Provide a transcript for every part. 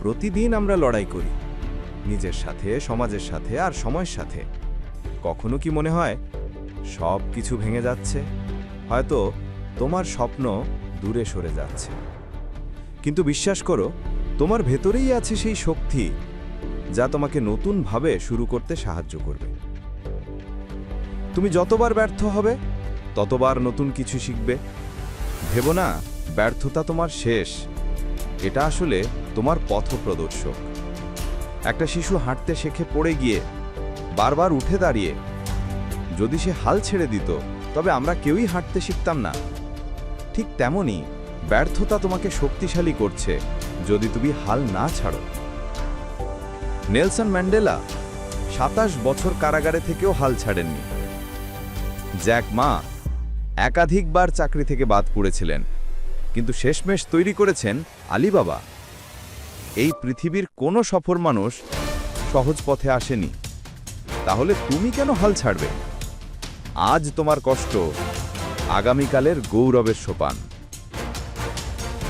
প্রতিদিন আমরা লড়াই করি, নিজের সাথে, সমাজের সাথে আর সময়ের সাথে। কখনো কি মনে হয় সব কিছু ভেঙে যাচ্ছে? হয়তো তোমার স্বপ্ন দূরে সরে যাচ্ছে, কিন্তু বিশ্বাস করো, তোমার ভেতরেই আছে সেই শক্তি যা তোমাকে নতুনভাবে শুরু করতে সাহায্য করবে। তুমি যতবার ব্যর্থ হবে, ততবার নতুন কিছু শিখবে। ভেবো না ব্যর্থতা তোমার শেষ, এটা আসলে তোমার পথপ্রদর্শক। একটা শিশু হাঁটতে শেখে পড়ে গিয়ে, বারবার উঠে দাঁড়িয়ে। যদি সে হাল ছেড়ে দিত, তবে আমরা কেউই হাঁটতে শিখতাম না। ঠিক তেমনি ব্যর্থতা তোমাকে শক্তিশালী করছে যদি তুমি হাল না ছাড়ো। নেলসন ম্যান্ডেলা ২৭ বছর কারাগারে থেকেও হাল ছাড়েননি। জ্যাক মা একাধিকবার চাকরি থেকে বাদ পড়েছিলেন, কিন্তু শেষমেশ তৈরি করেছেন আলিবাবা। এই পৃথিবীর কোনো সফল মানুষ সহজ পথে আসেনি। তাহলে তুমি কেন হাল ছাড়বে? আজ তোমার কষ্ট আগামীকালের গৌরবের সোপান।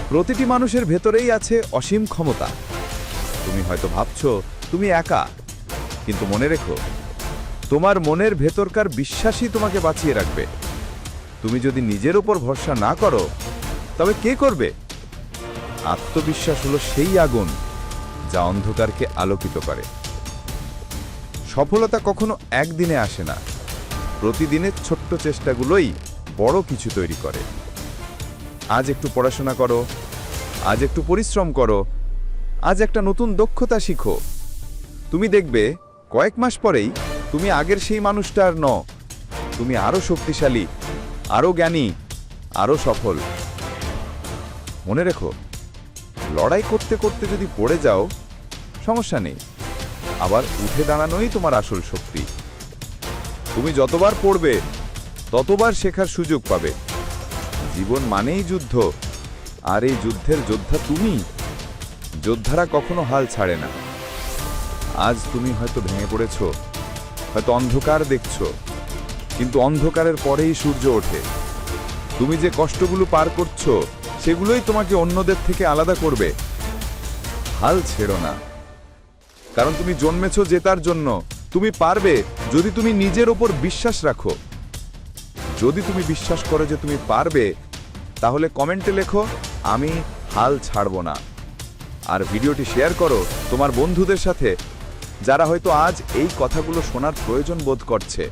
প্রতিটি মানুষের ভেতরেই আছে অসীম ক্ষমতা। তুমি হয়তো ভাবছো তুমি একা, কিন্তু মনে রেখো, তোমার মনের ভেতরকার বিশ্বাসই তোমাকে বাঁচিয়ে রাখবে। তুমি যদি নিজের উপর ভরসা না করো, তবে কে করবে? আত্মবিশ্বাস হলো সেই আগুন যা অন্ধকারকে আলোকিত করে। সফলতা কখনো একদিনে আসে না, প্রতিদিনের ছোট্ট চেষ্টাগুলোই বড় কিছু তৈরি করে। আজ একটু পড়াশোনা করো, আজ একটু পরিশ্রম করো, আজ একটা নতুন দক্ষতা শিখো। তুমি দেখবে কয়েক মাস পরেই তুমি আগের সেই মানুষটা আর নও। তুমি আরো শক্তিশালী, আরো জ্ঞানী, আরো সফল। মনে রেখো, লড়াই করতে করতে যদি পড়ে যাও, সমস্যা নেই, আবার উঠে দাঁড়ানোই তোমার আসল শক্তি। তুমি যতবার পড়বে, ততবার শেখার সুযোগ পাবে। জীবন মানেই যুদ্ধ, আর এই যুদ্ধের যোদ্ধা তুমি। যোদ্ধারা কখনো হাল ছাড়ে না। আজ তুমি হয়তো ভেঙে পড়েছ, হয়তো অন্ধকার দেখছো, কিন্তু অন্ধকারের পরেই সূর্য ওঠে। তুমি যে কষ্টগুলো পার করছো, সেগুলোই তোমাকে অন্যদের থেকে আলাদা করবে। হাল ছেড়ো না, কারণ তুমি জন্মেছো জেতার জন্য। তুমি পারবে যদি তুমি নিজের ওপর বিশ্বাস রাখো। যদি তুমি বিশ্বাস করো যে তুমি পারবে, তাহলে কমেন্টে লেখো, আমি হাল ছাড়ব না। আর ভিডিওটি শেয়ার করো তোমার বন্ধুদের সাথে, যারা হয়তো আজ এই কথাগুলো শোনার প্রয়োজন বোধ করছে।